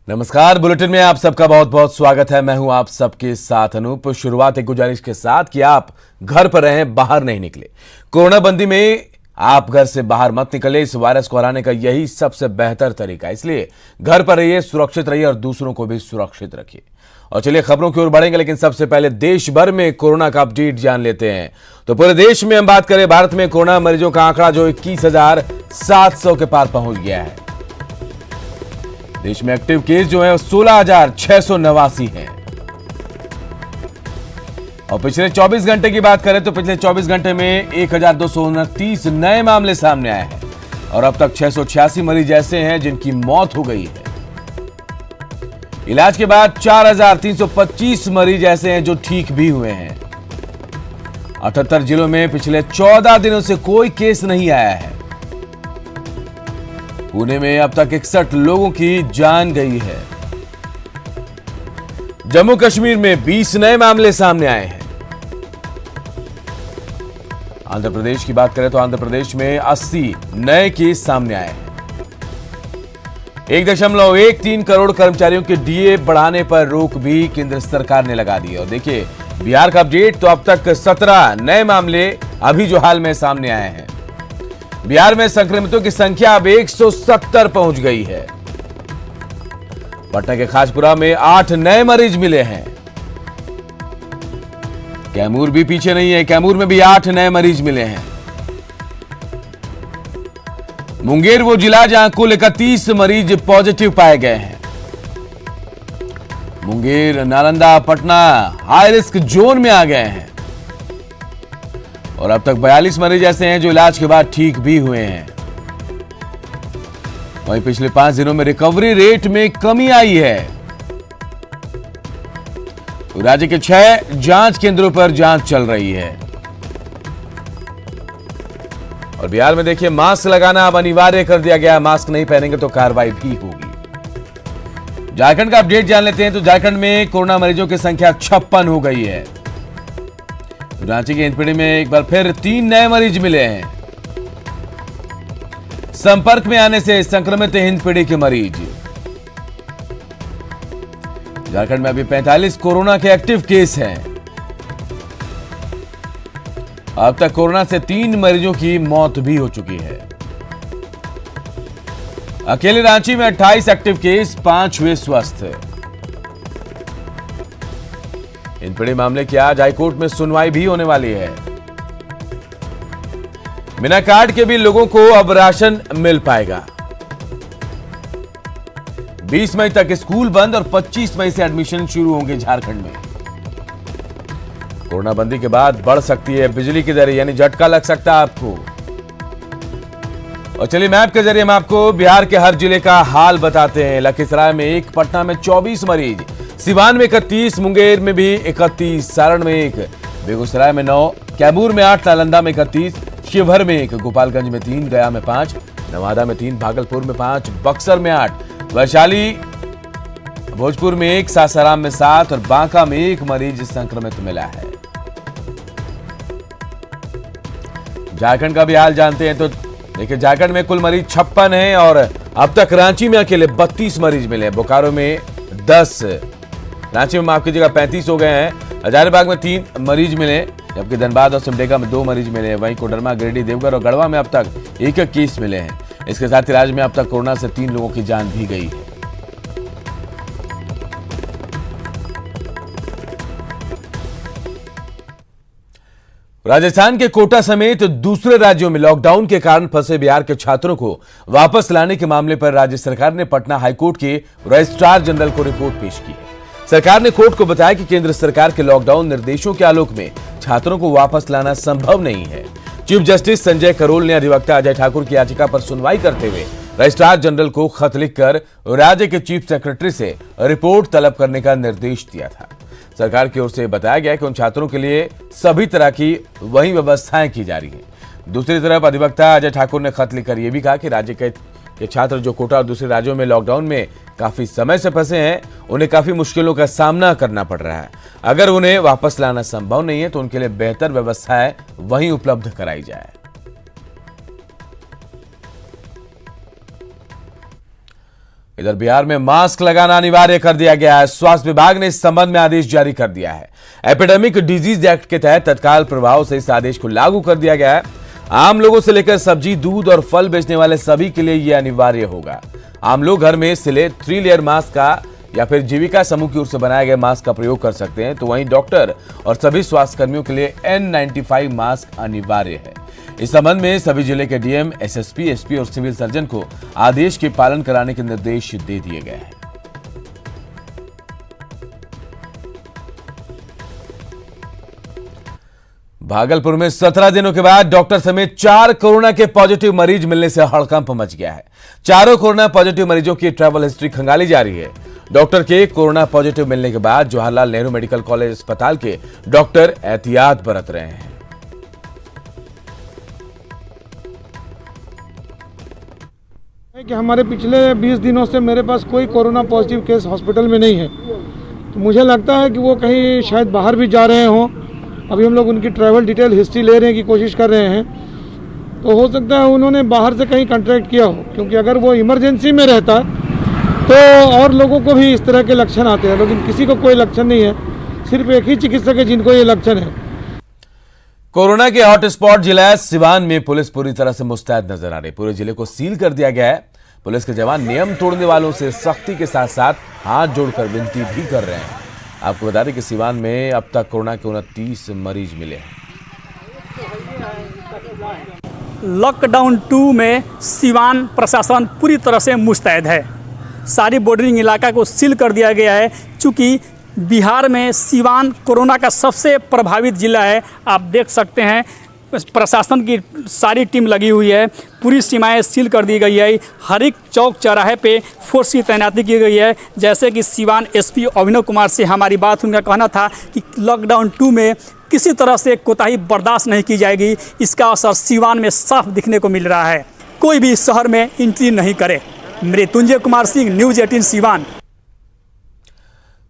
नमस्कार। बुलेटिन में आप सबका बहुत बहुत स्वागत है। मैं हूं आप सबके साथ अनूप। शुरुआत एक गुजारिश के साथ कि आप घर पर रहें, बाहर नहीं निकले। कोरोना बंदी में आप घर से बाहर मत निकले। इस वायरस को हराने का यही सबसे बेहतर तरीका है, इसलिए घर पर रहिए, सुरक्षित रहिए और दूसरों को भी सुरक्षित रखिए। और चलिए खबरों की ओर बढ़ेंगे, लेकिन सबसे पहले देश भर में कोरोना का अपडेट जान लेते हैं। तो पूरे देश में हम बात करें, भारत में कोरोना मरीजों का आंकड़ा जो 21,700 के पार पहुंच गया है। देश में एक्टिव केस जो है 16,689 है। और पिछले 24 घंटे की बात करें तो पिछले 24 घंटे में 1,229 नए मामले सामने आए हैं और अब तक 686 मरीज ऐसे हैं जिनकी मौत हो गई है। इलाज के बाद 4,325 मरीज ऐसे हैं जो ठीक भी हुए हैं। 78 जिलों में पिछले 14 दिनों से कोई केस नहीं आया है। पुणे में अब तक 61 लोगों की जान गई है। जम्मू कश्मीर में 20 नए मामले सामने आए हैं। आंध्र प्रदेश की बात करें तो आंध्र प्रदेश में 80 नए केस सामने आए हैं। 1.13 करोड़ कर्मचारियों के डीए बढ़ाने पर रोक भी केंद्र सरकार ने लगा दी है। और देखिए बिहार का अपडेट, तो अब तक 17 नए मामले अभी जो हाल में सामने आए हैं। बिहार में संक्रमितों की संख्या अब 170 पहुंच गई है। पटना के खाजपुरा में 8 नए मरीज मिले हैं। कैमूर भी पीछे नहीं है, कैमूर में भी 8 नए मरीज मिले हैं। मुंगेर वो जिला जहां कुल 31 मरीज पॉजिटिव पाए गए हैं। Munger, Nalanda, Patna high risk zone में आ गए हैं और अब तक 42 मरीज ऐसे हैं जो इलाज के बाद ठीक भी हुए हैं। वहीं पिछले 5 दिनों में रिकवरी रेट में कमी आई है। तो राज्य के 6 जांच केंद्रों पर जांच चल रही है। और बिहार में देखिए मास्क लगाना अब अनिवार्य कर दिया गया। मास्क नहीं पहनेंगे तो कार्रवाई भी होगी। झारखंड का अपडेट जान लेते हैं। तो झारखंड में कोरोना मरीजों की संख्या 56 हो गई है। रांची के हिंदपीढ़ी में एक बार फिर 3 नए मरीज मिले हैं। संपर्क में आने से संक्रमित हिंदपीढ़ी के मरीज। झारखंड में अभी 45 कोरोना के एक्टिव केस हैं। अब तक कोरोना से 3 मरीजों की मौत भी हो चुकी है। अकेले रांची में 28 एक्टिव केस, 5 हुए स्वस्थ। हिंदपीढ़ी मामले की आज हाईकोर्ट में सुनवाई भी होने वाली है। बिना कार्ड के भी लोगों को अब राशन मिल पाएगा। 20 मई तक स्कूल बंद और 25 मई से एडमिशन शुरू होंगे झारखंड में। कोरोना बंदी के बाद बढ़ सकती है बिजली की दरें, यानी झटका लग सकता है आपको। और चलिए मैप के जरिए हम आपको बिहार के हर जिले का हाल बताते हैं। लखीसराय में 1, पटना में 24 मरीज, सिवान में 31, मुंगेर में भी 31, सारण में 1, बेगूसराय में 9, कैमूर में 8, नालंदा में 31, शिवहर में 1, गोपालगंज में 3, गया में 5, नवादा में 3, भागलपुर में 5, बक्सर में 8, वैशाली भोजपुर में 1, सासाराम में 7 और बांका में 1 मरीज संक्रमित मिला है। झारखंड का भी हाल जानते हैं। तो देखिए झारखंड में कुल मरीज 56 हैं और अब तक रांची में अकेले 32 मरीज मिले हैं। बोकारो में 10, रांची में माफ कीजिएगा 35 हो गए हैं। हजारीबाग में 3 मरीज मिले, जबकि धनबाद और सिमडेगा में 2 मरीज मिले हैं। वहीं कोडरमा, गिरिडीह, देवघर और गढ़वा में अब तक 1 केस मिले हैं। इसके साथ ही राज्य में अब तक कोरोना से 3 लोगों की जान भी गई है। राजस्थान के कोटा समेत दूसरे राज्यों में लॉकडाउन के कारण फंसे बिहार के छात्रों को वापस लाने के मामले पर राज्य सरकार ने पटना हाईकोर्ट के रजिस्ट्रार जनरल को रिपोर्ट पेश की है। सरकार ने कोर्ट को बताया कि केंद्र सरकार के लॉकडाउन निर्देशों के आलोक में छात्रों को वापस लाना संभव नहीं है। चीफ जस्टिस संजय करोल ने अधिवक्ता अजय ठाकुर की याचिका पर सुनवाई करते हुए रजिस्ट्रार जनरल को खत लिखकर राज्य के चीफ सेक्रेटरी से रिपोर्ट तलब करने का निर्देश दिया था। सरकार की ओर से बताया गया कि उन छात्रों के लिए सभी तरह की वही व्यवस्थाएं की जा रही हैं। दूसरी तरफ अधिवक्ता अजय ठाकुर ने खत लिखकर यह भी कहा कि राज्य के छात्र जो कोटा और दूसरे राज्यों में लॉकडाउन में काफी समय से फंसे हैं, उन्हें काफी मुश्किलों का सामना करना पड़ रहा है। अगर उन्हें वापस लाना संभव नहीं है तो उनके लिए बेहतर व्यवस्थाएं वहीं उपलब्ध कराई जाए। इधर बिहार में मास्क लगाना अनिवार्य कर दिया गया है। स्वास्थ्य विभाग ने इस संबंध में आदेश जारी कर दिया है। एपिडेमिक डिजीज एक्ट के तहत तत्काल प्रभाव से इस आदेश को लागू कर दिया गया है। आम लोगों से लेकर सब्जी, दूध और फल बेचने वाले सभी के लिए यह अनिवार्य होगा। आम लोग घर में सिले 3 लेयर मास्क का या फिर जीविका समूह की ओर से बनाए गए मास्क का प्रयोग कर सकते हैं, तो वहीं डॉक्टर और सभी स्वास्थ्य कर्मियों के लिए N95 मास्क अनिवार्य है। इस संबंध में सभी जिले के डीएम, एसएसपी, एसपी और सिविल सर्जन को आदेश के पालन कराने के निर्देश दे दिए गए हैं। भागलपुर में 17 दिनों के बाद डॉक्टर समेत 4 कोरोना के पॉजिटिव मरीज मिलने से हड़कंप मच गया है। चारों कोरोना पॉजिटिव मरीजों की ट्रैवल हिस्ट्री खंगाली जा रही है। डॉक्टर के कोरोना पॉजिटिव मिलने के बाद जवाहरलाल नेहरू मेडिकल कॉलेज अस्पताल के डॉक्टर एहतियात बरत रहे हैं। कि हमारे पिछले 20 दिनों से मेरे पास कोई कोरोना पॉजिटिव केस हॉस्पिटल में नहीं है, तो मुझे लगता है कि वो कहीं शायद बाहर भी जा रहे हों। अभी हम लोग उनकी ट्रैवल डिटेल हिस्ट्री लेने की कोशिश कर रहे हैं, तो हो सकता है उन्होंने बाहर से कहीं कॉन्ट्रैक्ट किया हो, क्योंकि अगर वो इमरजेंसी में रहता तो और लोगों को भी इस तरह के लक्षण आते हैं, लेकिन किसी को कोई लक्षण नहीं है, सिर्फ एक ही चिकित्सक है जिनको ये लक्षण है। कोरोना के हॉटस्पॉट जिला सिवान में पुलिस पूरी तरह से मुस्तैद नजर आ रही। पूरे जिले को सील कर दिया गया है। पुलिस के जवान नियम तोड़ने वालों से सख्ती के साथ साथ हाथ जोड़कर विनती भी कर रहे हैं। आपको बता दें कि सिवान में अब तक कोरोना के 29 मरीज मिले हैं। लॉकडाउन 2 में सिवान प्रशासन पूरी तरह से मुस्तैद है। सारी बॉर्डरिंग इलाका को सील कर दिया गया है। चूँकि बिहार में सिवान कोरोना का सबसे प्रभावित जिला है। आप देख सकते हैं प्रशासन की सारी टीम लगी हुई है, पूरी सीमाएं सील कर दी गई है। हर एक चौक चौराहे पे फोर्स की तैनाती की गई है। जैसे कि सिवान एसपी अभिनव कुमार से हमारी बात, उनका कहना था कि लॉकडाउन 2 में किसी तरह से कोताही बर्दाश्त नहीं की जाएगी। इसका असर सिवान में साफ दिखने को मिल रहा है। कोई भी शहर में एंट्री नहीं करे। मृत्युंजय कुमार सिंह, न्यूज़ 18 सिवान।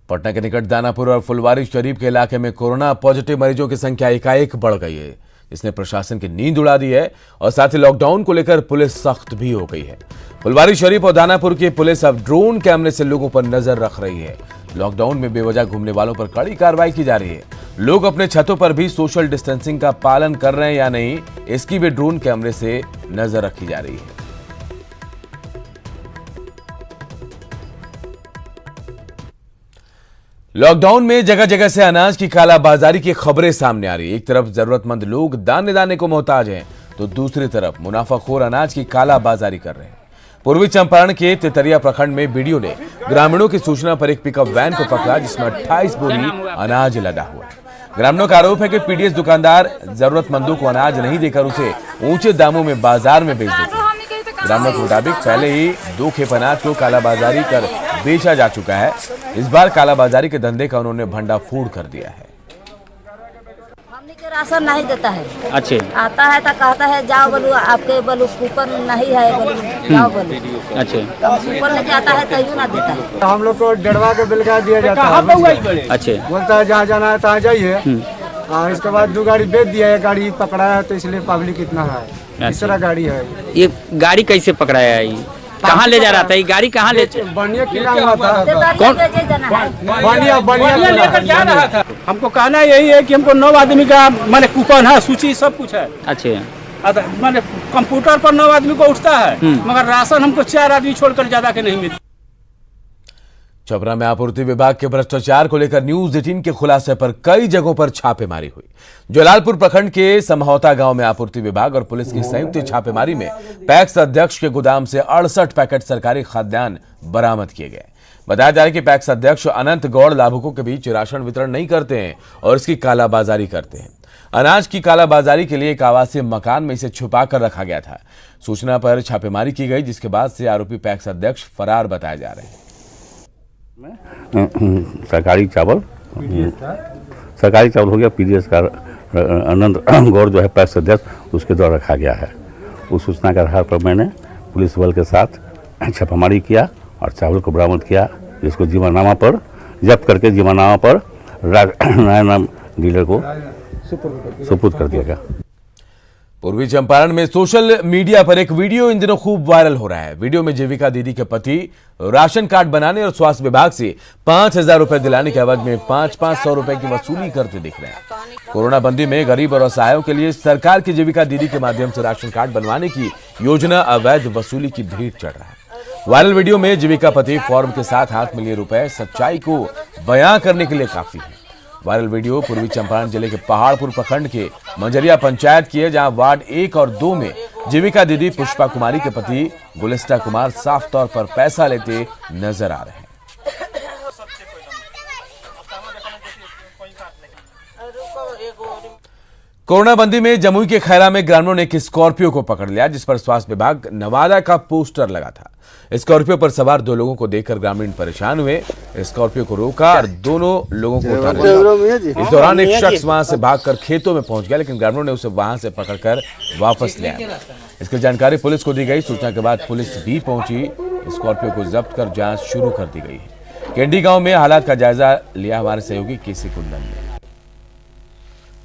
पटना के निकट दानापुर और फुलवारी शरीफ के इलाके में कोरोना पॉजिटिव मरीजों की संख्या एकाएक बढ़ गई है। इसने प्रशासन की नींद उड़ा दी है और साथ ही लॉकडाउन को लेकर पुलिस सख्त भी हो गई है। फुलवारी शरीफ और दानापुर की पुलिस अब ड्रोन कैमरे से लोगों पर नजर रख रही है। लॉकडाउन में बेवजह घूमने वालों पर कड़ी कार्रवाई की जा रही है। लोग अपने छतों पर भी सोशल डिस्टेंसिंग का पालन कर रहे हैं या नहीं, इसकी भी ड्रोन कैमरे से नजर रखी जा रही है। लॉकडाउन में जगह जगह से अनाज की कालाबाजारी की खबरें सामने आ रही है। एक तरफ जरूरतमंद लोग दाने दाने को मोहताज हैं, तो दूसरी तरफ मुनाफाखोर अनाज की कालाबाजारी कर रहे हैं। पूर्वी चंपारण के तेतरिया प्रखंड में बीडीओ ने ग्रामीणों की सूचना पर एक पिकअप वैन को पकड़ा, जिसमें 28 बोरी अनाज लदा हुआ। ग्रामीणों का आरोप है कि पीडीएस दुकानदार जरूरतमंदों को अनाज नहीं देकर उसे ऊंचे दामों में बाजार में बेच देते हैं। ग्रामीणों के मुताबिक पहले ही 2 खेप अनाज को कालाबाजारी कर बेचा जा चुका है। इस बार कालाबाजारी के धंधे का उन्होंने भंडाफोड़ कर दिया है। हमने के राशन नहीं देता है। अच्छे आता है तो कहता है जाओ बोलू, आपके बोलू कूपन नहीं है, बोलू जाओ बोलू। अच्छे कूपन लेके आता है तो ना देता है। हम लोग को डेढ़वा के बिल का दिया जाता है। अच्छे बोलता है जहाँ जाना है तहाँ जाइए। इसके बाद 2 गाड़ी बेच दिया है, गाड़ी पकड़ा है, तो इसलिए पब्लिक इतना है। तीसरा गाड़ी है। ये गाड़ी कैसे पकड़ाया है? ये कहाँ ले जा रहा था? ये गाड़ी कहाँ ले बनिया किला हुआ था। कौन? बनिया लेकर जा रहा था। हमको कहना यही है कि हमको 9 आदमी का माने कूपन है, सूची सब कुछ है। अच्छे माने कंप्यूटर पर 9 आदमी को उठता है, मगर राशन हमको 4 आदमी छोड़कर ज्यादा के नहीं मिलता। छपरा में आपूर्ति विभाग के भ्रष्टाचार को लेकर न्यूज 18 के खुलासे पर कई जगहों पर छापेमारी हुई। जलालपुर प्रखंड के समहौता गांव में आपूर्ति विभाग और पुलिस की संयुक्त छापेमारी में पैक्स अध्यक्ष के गोदाम से 68 पैकेट सरकारी खाद्यान्न बरामद किए गए। बताया जा रहा है कि पैक्स अध्यक्ष अनंत गौड़ लाभुकों के बीच राशन वितरण नहीं करते हैं और इसकी कालाबाजारी करते हैं। अनाज की कालाबाजारी के लिए एक आवासीय मकान में इसे छुपा कर रखा गया था। सूचना पर छापेमारी की गई, जिसके बाद से आरोपी पैक्स अध्यक्ष फरार बताए जा रहे हैं। सरकारी चावल हो गया। पीडीएस का अनंत गौड़ जो है पैक्स अध्यक्ष, उसके द्वारा रखा गया है। उस सूचना के आधार पर मैंने पुलिस बल के साथ छापामारी किया और चावल को बरामद किया, जिसको जीवनामा पर जब्त करके जीवनामा पर नाम डीलर को सुपुर्द कर दिया गया। पूर्वी चंपारण में सोशल मीडिया पर एक वीडियो इन दिनों खूब वायरल हो रहा है। वीडियो में जीविका दीदी के पति राशन कार्ड बनाने और स्वास्थ्य विभाग से 5,000 रुपए दिलाने के एवज में 500 रुपए की वसूली करते दिख रहे हैं। कोरोना बंदी में गरीब और असहायों के लिए सरकार की जीविका दीदी के माध्यम से राशन कार्ड बनवाने की योजना अवैध वसूली की भेंट चढ़ रहा है। वायरल वीडियो में जीविका पति फॉर्म के साथ हाथ में लिए रुपए सच्चाई को बयां करने के लिए काफी है। वायरल वीडियो पूर्वी चंपारण जिले के पहाड़पुर प्रखंड के मंजरिया पंचायत की है, जहां वार्ड 1 और 2 में जीविका दीदी पुष्पा कुमारी के पति गुलिस्ता कुमार साफ तौर पर पैसा लेते नजर आ रहे हैं। कोरोना बंदी में जमुई के खैरा में ग्रामीणों ने एक स्कॉर्पियो को पकड़ लिया, जिस पर स्वास्थ्य विभाग नवादा का पोस्टर लगा था। स्कॉर्पियो पर सवार 2 लोगों को देखकर ग्रामीण परेशान हुए। स्कॉर्पियो को रोका और दोनों लोगों को उतार लिया। इस दौरान एक शख्स वहां से भागकर खेतों में पहुंच गया, लेकिन ग्रामीणों ने उसे वहां से पकड़कर वापस ले आया। इसकी जानकारी पुलिस को दी गई। सूचना के बाद पुलिस भी पहुंची। स्कॉर्पियो को जब्त कर जांच शुरू कर दी गई है। केंडी गांव में हालात का जायजा लिया हमारे सहयोगी केसी कुंदन ने।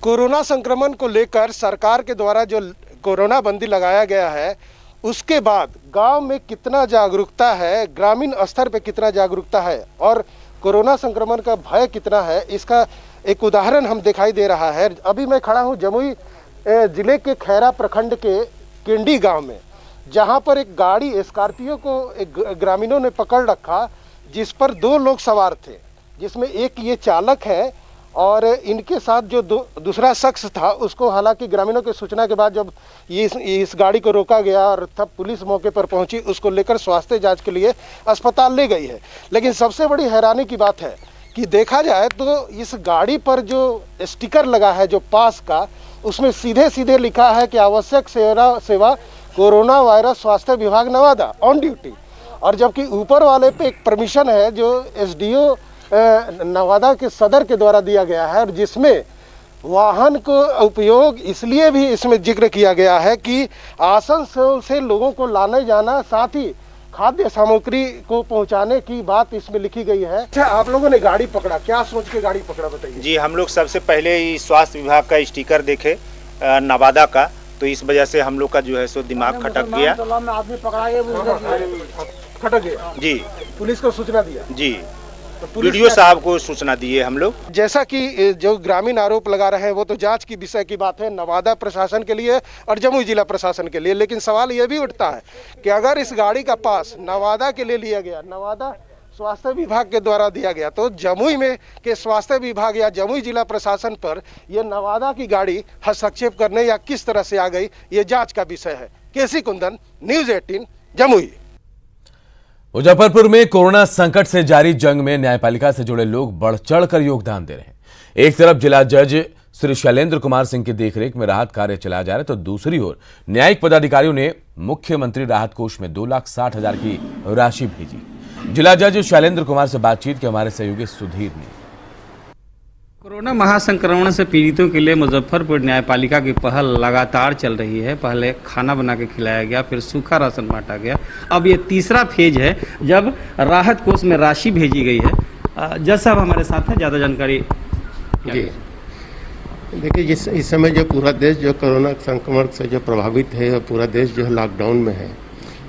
कोरोना संक्रमण को लेकर सरकार के द्वारा जो कोरोना बंदी लगाया गया है, उसके बाद गांव में कितना जागरूकता है, ग्रामीण स्तर पे कितना जागरूकता है और कोरोना संक्रमण का भय कितना है, इसका एक उदाहरण हम दिखाई दे रहा है। अभी मैं खड़ा हूं जमुई जिले के खैरा प्रखंड के केंडी गांव में, जहां पर एक गाड़ी स्कॉर्पियो को एक ग्रामीणों ने पकड़ रखा, जिस पर 2 लोग सवार थे, जिसमें एक ये चालक है और इनके साथ जो दूसरा शख्स था, उसको हालांकि ग्रामीणों की सूचना के बाद जब इस गाड़ी को रोका गया और तब पुलिस मौके पर पहुंची, उसको लेकर स्वास्थ्य जांच के लिए अस्पताल ले गई है। लेकिन सबसे बड़ी हैरानी की बात है कि देखा जाए तो इस गाड़ी पर जो स्टिकर लगा है, जो पास का, उसमें सीधे सीधे लिखा है कि आवश्यक सेवा कोरोना वायरस स्वास्थ्य विभाग नवादा ऑन ड्यूटी, और जबकि ऊपर वाले पे एक परमिशन है जो SDO नवादा के सदर के द्वारा दिया गया है, और जिसमें वाहन को उपयोग इसलिए भी इसमें जिक्र किया गया है कि आसनसोल से लोगों को लाने जाना, साथ ही खाद्य सामग्री को पहुंचाने की बात इसमें लिखी गई है। अच्छा, आप लोगों ने गाड़ी पकड़ा, क्या सोच के गाड़ी पकड़ा, बताइए। जी, हम लोग सबसे पहले ही स्वास्थ्य विभाग का स्टिकर देखे नवादा का, तो इस वजह से हम लोग का जो है सो दिमाग खटक गया। खटक गया जी। पुलिस को सूचना दिया जी, तो वीडियो साहब को सूचना दिए हम लोग। जैसा कि जो ग्रामीण आरोप लगा रहे हैं वो तो जांच की विषय की बात है नवादा प्रशासन के लिए और जमुई जिला प्रशासन के लिए, लेकिन सवाल ये भी उठता है कि अगर इस गाड़ी का पास नवादा के लिए लिया गया, नवादा स्वास्थ्य विभाग के द्वारा दिया गया, तो जमुई में के स्वास्थ्य विभाग या जमुई जिला प्रशासन पर यह नवादा की गाड़ी हस्तक्षेप करने या किस तरह से आ गई, ये जाँच का विषय है। केसी कुंदन, न्यूज़ 18 जमुई। मुजफ्फरपुर में कोरोना संकट से जारी जंग में न्यायपालिका से जुड़े लोग बढ़ चढ़कर योगदान दे रहे हैं। एक तरफ जिला जज श्री शैलेंद्र कुमार सिंह की देखरेख में राहत कार्य चलाया जा रहा है, तो दूसरी ओर न्यायिक पदाधिकारियों ने मुख्यमंत्री राहत कोष में 2,60,000 की राशि भेजी। जिला जज शैलेंद्र कुमार से बातचीत के हमारे सहयोगी सुधीर ने। कोरोना महासंक्रमण से पीड़ितों के लिए मुजफ्फरपुर न्यायपालिका की पहल लगातार चल रही है। पहले खाना बना के खिलाया गया, फिर सूखा राशन बांटा गया, अब ये तीसरा फेज है जब राहत कोष में राशि भेजी गई है। जज साहब हमारे साथ हैं, ज़्यादा जानकारी जी। देखिए, इस समय जो पूरा देश जो कोरोना संक्रमण से जो प्रभावित है, पूरा देश जो है लॉकडाउन में है।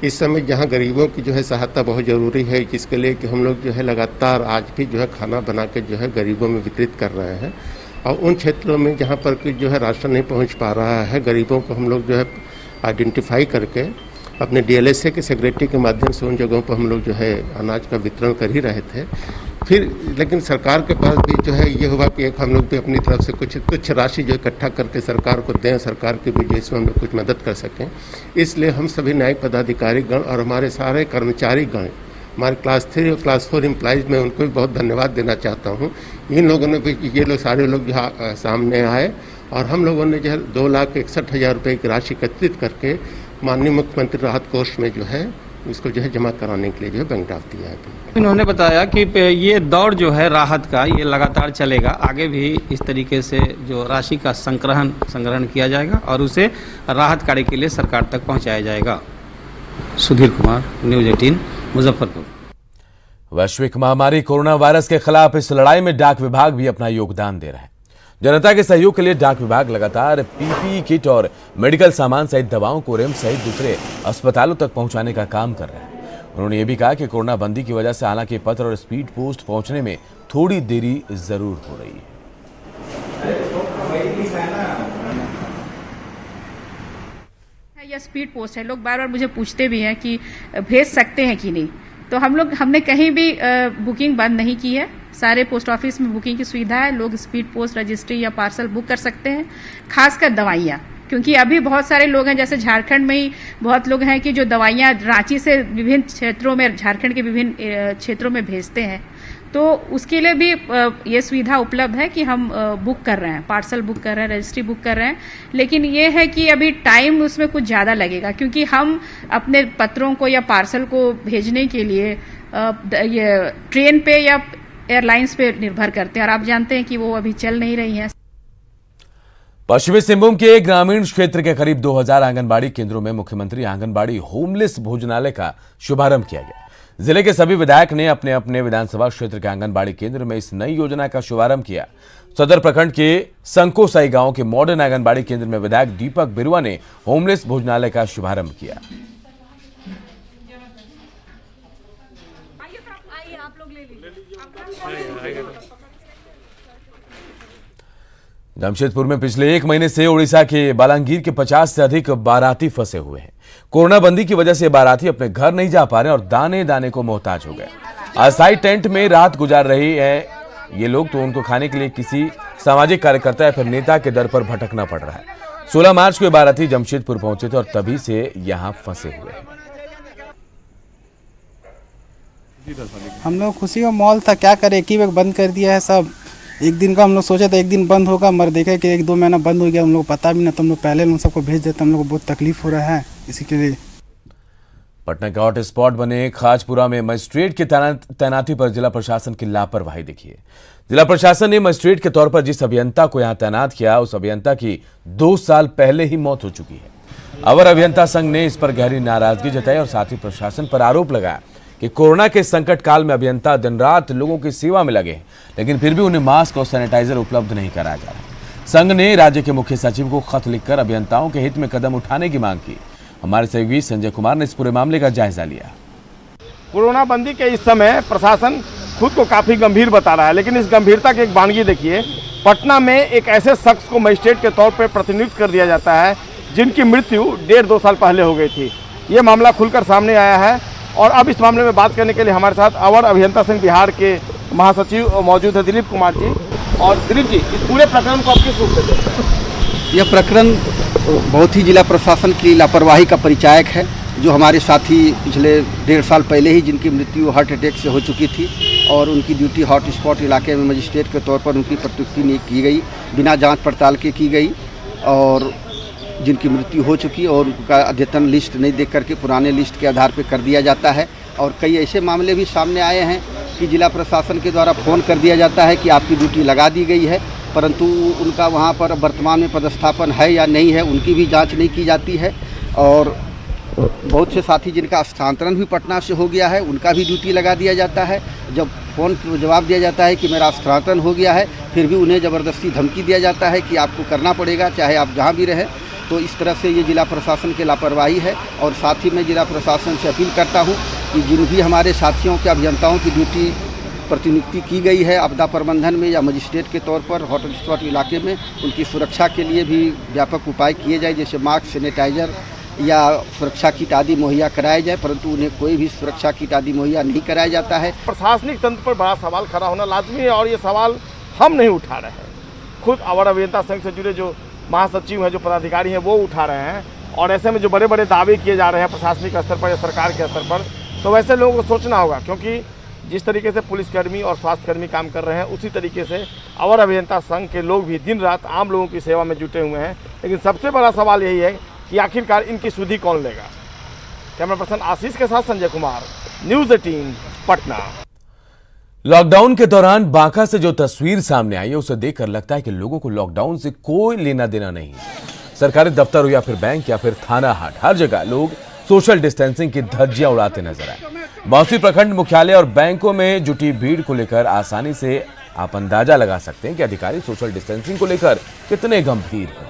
इस समय जहां गरीबों की जो है सहायता बहुत ज़रूरी है, जिसके लिए कि हम लोग जो है लगातार आज भी जो है खाना बना के जो है गरीबों में वितरित कर रहे हैं। और उन क्षेत्रों में जहां पर कि जो है राशन नहीं पहुंच पा रहा है, गरीबों को हम लोग जो है आइडेंटिफाई करके अपने DLSA के सेक्रेटरी के माध्यम से उन जगहों पर हम लोग जो है अनाज का वितरण कर ही रहे थे। फिर लेकिन सरकार के पास भी जो है ये हुआ कि एक हम लोग भी अपनी तरफ से कुछ राशि जो इकट्ठा करके सरकार को दें, सरकार की भी जिसमें हम लोग कुछ मदद कर सकें। इसलिए हम सभी न्यायिक पदाधिकारी गण और हमारे सारे कर्मचारी गण, हमारे क्लास 3 और क्लास 4 एम्प्लॉइज़ में उनको भी बहुत धन्यवाद देना चाहता हूँ। इन लोगों ने भी, ये लोग सारे लोग यहाँ सामने आए और हम लोगों ने जो है 2,61,000 रुपये की राशि एकत्रित करके माननीय मुख्यमंत्री राहत कोष में जो है इसको जो है जमा कराने के लिए जो है बैंक ड्राफ्ट दिया है। इन्होंने बताया कि ये दौर जो है राहत का, ये लगातार चलेगा, आगे भी इस तरीके से जो राशि का संग्रहण किया जाएगा और उसे राहत कार्य के लिए सरकार तक पहुंचाया जाएगा। सुधीर कुमार, न्यूज़ 18 मुजफ्फरपुर। वैश्विक महामारी कोरोना वायरस के खिलाफ इस लड़ाई में डाक विभाग भी अपना योगदान दे रहा है। जनता के सहयोग के लिए डाक विभाग लगातार पीपीई किट और मेडिकल सामान सहित दवाओं को रिम्स सहित दूसरे अस्पतालों तक पहुंचाने का काम कर रहा है। उन्होंने ये भी कहा कि कोरोना बंदी की वजह से हालांकि पत्र और स्पीड पोस्ट पहुंचने में थोड़ी देरी जरूर हो रही है। यह स्पीड पोस्ट है। लोग बार बार मुझे पूछते भी हैं कि भेज सकते हैं कि नहीं, तो हमने कहीं भी बुकिंग बंद नहीं की है। सारे पोस्ट ऑफिस में बुकिंग की सुविधा है। लोग स्पीड पोस्ट, रजिस्ट्री या पार्सल बुक कर सकते हैं। खासकर दवाइयाँ, क्योंकि अभी बहुत सारे लोग हैं, जैसे झारखंड में ही बहुत लोग हैं कि जो दवाइयाँ रांची से विभिन्न क्षेत्रों में, झारखंड के विभिन्न क्षेत्रों में भेजते हैं, तो उसके लिए भी ये सुविधा उपलब्ध है कि हम बुक कर रहे हैं, पार्सल बुक कर रहे हैं, रजिस्ट्री बुक कर रहे हैं। लेकिन ये है कि अभी टाइम उसमें कुछ ज़्यादा लगेगा, क्योंकि हम अपने पत्रों को या पार्सल को भेजने के लिए ये ट्रेन पे या एयरलाइंस पे निर्भर करते हैं, और आप जानते हैं कि वो अभी चल नहीं रही हैं। पश्चिमी सिंहभूम के ग्रामीण क्षेत्र के करीब 2000 आंगनबाड़ी केंद्रों में मुख्यमंत्री आंगनबाड़ी होमलेस भोजनालय का शुभारंभ किया गया। जिले के सभी विधायक ने अपने अपने विधानसभा क्षेत्र के आंगनबाड़ी केंद्र में इस नई योजना का शुभारंभ किया। सदर प्रखंड के संकोसाई गांव के मॉडर्न आंगनबाड़ी केंद्र में विधायक दीपक बिरुआ ने होमलेस भोजनालय का शुभारंभ किया। जमशेदपुर में पिछले एक महीने से ओडिशा के बालांगीर के 50 से अधिक बाराती फंसे हुए हैं। कोरोना बंदी की वजह से बाराती अपने घर नहीं जा पा रहे और दाने दाने को मोहताज हो गए। अस्थायी टेंट में रात गुजार रही है ये लोग, तो उनको खाने के लिए किसी सामाजिक कार्यकर्ता या फिर नेता के दर पर भटकना पड़ रहा है। 16 मार्च को ये बाराती जमशेदपुर पहुंचे थे और तभी से यहां फंसे हुए हैं। हम लोग खुशी का माहौल था, क्या करें, एक ही वक्त बंद कर दिया है सब। एक दिन का हम लोग सोचे थे एक दिन बंद होगा, मगर देखे कि 1-2 महीना बंद हो गया, हम लोग पता भी ना, तो हम लोग पहले उन सबको भेज देते। हम लोग को बहुत तकलीफ हो रहा है इसी के लिए। पटना के हॉट स्पॉट बने खाजपुरा में मजिस्ट्रेट की तैनाती पर जिला प्रशासन की लापरवाही देखिए। जिला प्रशासन ने मजिस्ट्रेट के तौर पर जिस अभियंता को यहां तैनात किया, उस अभियंता की 2 साल पहले ही मौत हो चुकी है। अवर अभियंता संघ ने इस पर गहरी नाराजगी जताई और साथ ही प्रशासन पर आरोप लगाया कि कोरोना के संकट काल में अभियंता दिन रात लोगों की सेवा में लगे, लेकिन फिर भी उन्हें मास्क और सैनिटाइजर उपलब्ध नहीं कराया जा रहा। संघ ने राज्य के मुख्य सचिव को खत लिखकर अभियंताओं के हित में कदम उठाने की मांग की। हमारे सहयोगी संजय कुमार ने इस पूरे मामले का जायजा लिया। कोरोना बंदी के इस समय प्रशासन खुद को काफी गंभीर बता रहा है, लेकिन इस गंभीरता की एक वानगी देखिए। पटना में एक ऐसे शख्स को मजिस्ट्रेट के तौर पर प्रतिनियुक्त कर दिया जाता है जिनकी मृत्यु 1.5-2 साल पहले हो गई थी। ये मामला खुलकर सामने आया है और अब इस मामले में बात करने के लिए हमारे साथ अवर अभियंता संघ बिहार के महासचिव मौजूद है दिलीप कुमार जी। और दिलीप जी, इस पूरे प्रकरण को आप किस रूप से देखते हैं? यह प्रकरण बहुत ही जिला प्रशासन की लापरवाही का परिचायक है। जो हमारे साथी पिछले 1.5 साल पहले ही जिनकी मृत्यु हार्ट अटैक से हो चुकी थी और उनकी ड्यूटी हॉट स्पॉट इलाके में मजिस्ट्रेट के तौर पर उनकी प्रतिनियुक्ति नहीं की गई, बिना जांच पड़ताल के की गई, और जिनकी मृत्यु हो चुकी और उनका अद्यतन लिस्ट नहीं देख करके पुराने लिस्ट के आधार पर कर दिया जाता है। और कई ऐसे मामले भी सामने आए हैं कि जिला प्रशासन के द्वारा फ़ोन कर दिया जाता है कि आपकी ड्यूटी लगा दी गई है, परंतु उनका वहाँ पर वर्तमान में पदस्थापन है या नहीं है उनकी भी जांच नहीं की जाती है। और बहुत से साथी जिनका स्थानांतरण भी पटना से हो गया है उनका भी ड्यूटी लगा दिया जाता है। जब फ़ोन पर जवाब दिया जाता है कि मेरा स्थानांतरण हो गया है, फिर भी उन्हें ज़बरदस्ती धमकी दिया जाता है कि आपको करना पड़ेगा चाहे आप जहाँ भी रहें। तो इस तरह से ये जिला प्रशासन की लापरवाही है। और साथ ही मैं जिला प्रशासन से अपील करता हूँ कि जिन भी हमारे साथियों के अभियंताओं की ड्यूटी प्रतिनियुक्ति की गई है आपदा प्रबंधन में या मजिस्ट्रेट के तौर पर हॉट स्पॉट इलाके में, उनकी सुरक्षा के लिए भी व्यापक उपाय किए जाए, जैसे मास्क, सैनिटाइजर या सुरक्षा किट आदि मुहैया कराए जाए, परंतु उन्हें कोई भी सुरक्षा किट आदि मुहैया नहीं कराया जाता है। प्रशासनिक तंत्र पर बड़ा सवाल खड़ा होना लाजमी है और ये सवाल हम नहीं उठा रहे हैं, खुद अवर अभियंता संघ से जुड़े जो महासचिव हैं, जो पदाधिकारी हैं, वो उठा रहे हैं। और ऐसे में जो बड़े बड़े दावे किए जा रहे हैं प्रशासनिक स्तर पर या सरकार के स्तर पर, तो वैसे लोगों को सोचना होगा, क्योंकि जिस तरीके से पुलिसकर्मी और स्वास्थ्यकर्मी काम कर रहे हैं उसी तरीके से अवर अभियंता संघ के लोग भी दिन रात आम लोगों की सेवा में जुटे हुए हैं। लेकिन सबसे बड़ा सवाल यही है कि आखिरकार इनकी सुधि कौन लेगा। कैमरा पर्सन आशीष के साथ संजय कुमार, न्यूज़ 18 पटना। लॉकडाउन के दौरान बांका से जो तस्वीर सामने आई है उसे देखकर लगता है कि लोगों को लॉकडाउन से कोई लेना देना नहीं। सरकारी दफ्तर हो या फिर बैंक या फिर थाना हाट, हर जगह लोग सोशल डिस्टेंसिंग की धज्जियां उड़ाते नजर आए। बांसुरी प्रखंड मुख्यालय और बैंकों में जुटी भीड़ को लेकर आसानी से आप अंदाजा लगा सकते हैं कि अधिकारी सोशल डिस्टेंसिंग को लेकर कितने गंभीर हैं।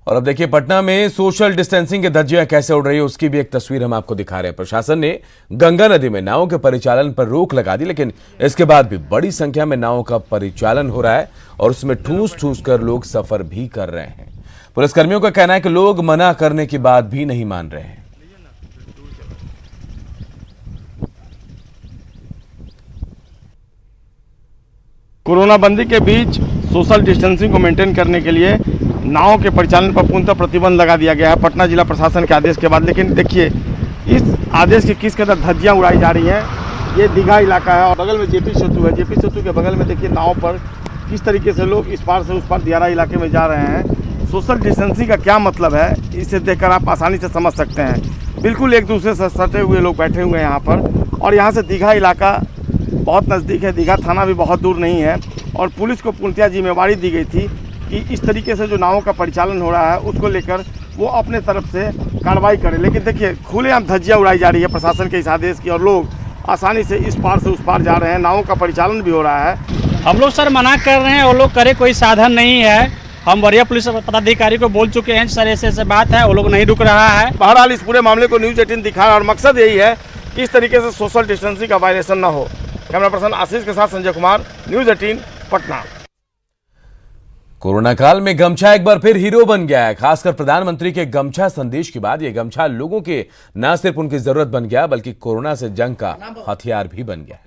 और अब देखिए पटना में सोशल डिस्टेंसिंग की धज्जियां कैसे उड़ रही है उसकी भी एक तस्वीर हम आपको दिखा रहे हैं। प्रशासन ने गंगा नदी में नावों के परिचालन पर रोक लगा दी, लेकिन इसके बाद भी बड़ी संख्या में नावों का परिचालन हो रहा है और उसमें ठूस कर लोग सफर भी कर रहे हैं। पुलिसकर्मियों का कहना है कि लोग मना करने की बात भी नहीं मान रहे हैं। कोरोना बंदी के बीच सोशल डिस्टेंसिंग को मेंटेन करने के लिए नावों के परिचालन पर पूर्णतः प्रतिबंध लगा दिया गया है पटना जिला प्रशासन के आदेश के बाद। लेकिन देखिए इस आदेश की किस कदर धज्जियां उड़ाई जा रही हैं। ये दीघा इलाका है और बगल में जेपी सेतु है। जेपी सेतु के बगल में देखिए नाव पर किस तरीके से लोग इस पार से उस पार दियारा इलाके में जा रहे हैं। सोशल डिस्टेंसिंग का क्या मतलब है इसे देखकर आप आसानी से समझ सकते हैं। बिल्कुल एक दूसरे से सटे हुए लोग बैठे हुए हैं यहाँ पर और यहाँ से दीघा इलाका बहुत नज़दीक है। दीघा थाना भी बहुत दूर नहीं है और पुलिस को पूर्णतः जिम्मेवारी दी गई थी कि इस तरीके से जो नावों का परिचालन हो रहा है उसको लेकर वो अपने तरफ से कार्रवाई करे। लेकिन देखिए खुलेआम धज्जियां उड़ाई जा रही है प्रशासन के इस आदेश की और लोग आसानी से इस पार से उस पार जा रहे हैं। नावों का परिचालन भी हो रहा है। हम लोग सर मना कर रहे हैं, वो लोग करे कोई साधन नहीं है। हम वरीय पुलिस पदाधिकारी को बोल चुके हैं सर ऐसे बात है, वो लोग नहीं रुक रहा है। बहरहाल इस पूरे मामले को न्यूज़ 18 दिखा और मकसद यही है कि इस तरीके से सोशल डिस्टेंसिंग का वायलेशन न हो। कैमरा पर्सन आशीष के साथ संजय कुमार, न्यूज़ 18 पटना। कोरोना काल में गमछा एक बार फिर हीरो बन गया है। खासकर प्रधानमंत्री के गमछा संदेश के बाद ये गमछा लोगों के न सिर्फ उनकी जरूरत बन गया बल्कि कोरोना से जंग का हथियार भी बन गया।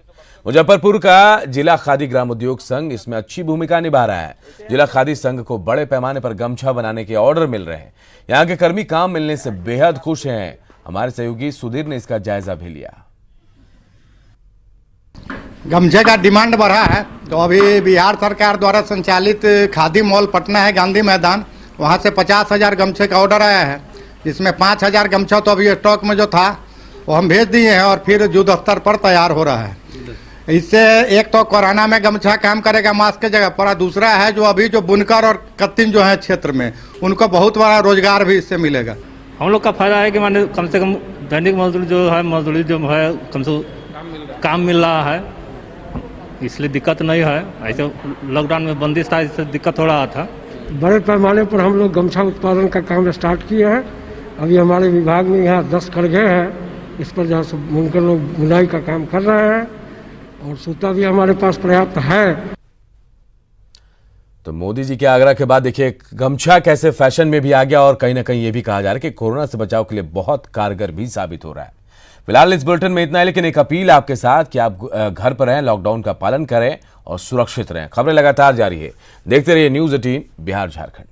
मुजफ्फरपुर का जिला खादी ग्रामोद्योग संघ इसमें अच्छी भूमिका निभा रहा है। जिला खादी संघ को बड़े पैमाने पर गमछा बनाने के ऑर्डर मिल रहे हैं। यहाँ के कर्मी काम मिलने से बेहद खुश हैं। हमारे सहयोगी सुधीर ने इसका जायजा भी लिया। गमछे का डिमांड बढ़ा है तो अभी बिहार सरकार द्वारा संचालित खादी मॉल पटना है गांधी मैदान, वहाँ से 50,000 गमछे का ऑर्डर आया है, जिसमें 5,000 गमछा तो अभी स्टॉक में जो था वो हम भेज दिए हैं और फिर युद्ध स्तर पर तैयार हो रहा है। इससे एक तो कोरोना में गमछा काम करेगा मास्क की जगह पर, दूसरा है जो अभी जो बुनकर और कत्तिन जो है क्षेत्र में उनको बहुत बड़ा रोजगार भी इससे मिलेगा। हम लोग का फायदा है कि माने कम से कम दैनिक मजदूरी जो है कम से काम मिल रहा है, इसलिए दिक्कत नहीं है। ऐसे लॉकडाउन में बंदिश था, इससे दिक्कत हो रहा था। बड़े पैमाने पर हम लोग गमछा उत्पादन का काम स्टार्ट किए हैं। अभी हमारे विभाग में यहाँ 10 करघे हैं, इस पर जहाँ सब बुनकर लोग बुनाई का काम कर रहे हैं और सूता भी हमारे पास पर्याप्त है। तो मोदी जी के आग्रह के बाद देखिए गमछा कैसे फैशन में भी आ गया और कहीं ना कहीं ये भी कहा जा रहा है कि कोरोना से बचाव के लिए बहुत कारगर भी साबित हो रहा है। फिलहाल इस बुलेटिन में इतना है, लेकिन एक अपील आपके साथ कि आप घर पर रहें, लॉकडाउन का पालन करें और सुरक्षित रहें। खबरें लगातार जारी है, देखते रहिए न्यूज़ 18 बिहार झारखंड।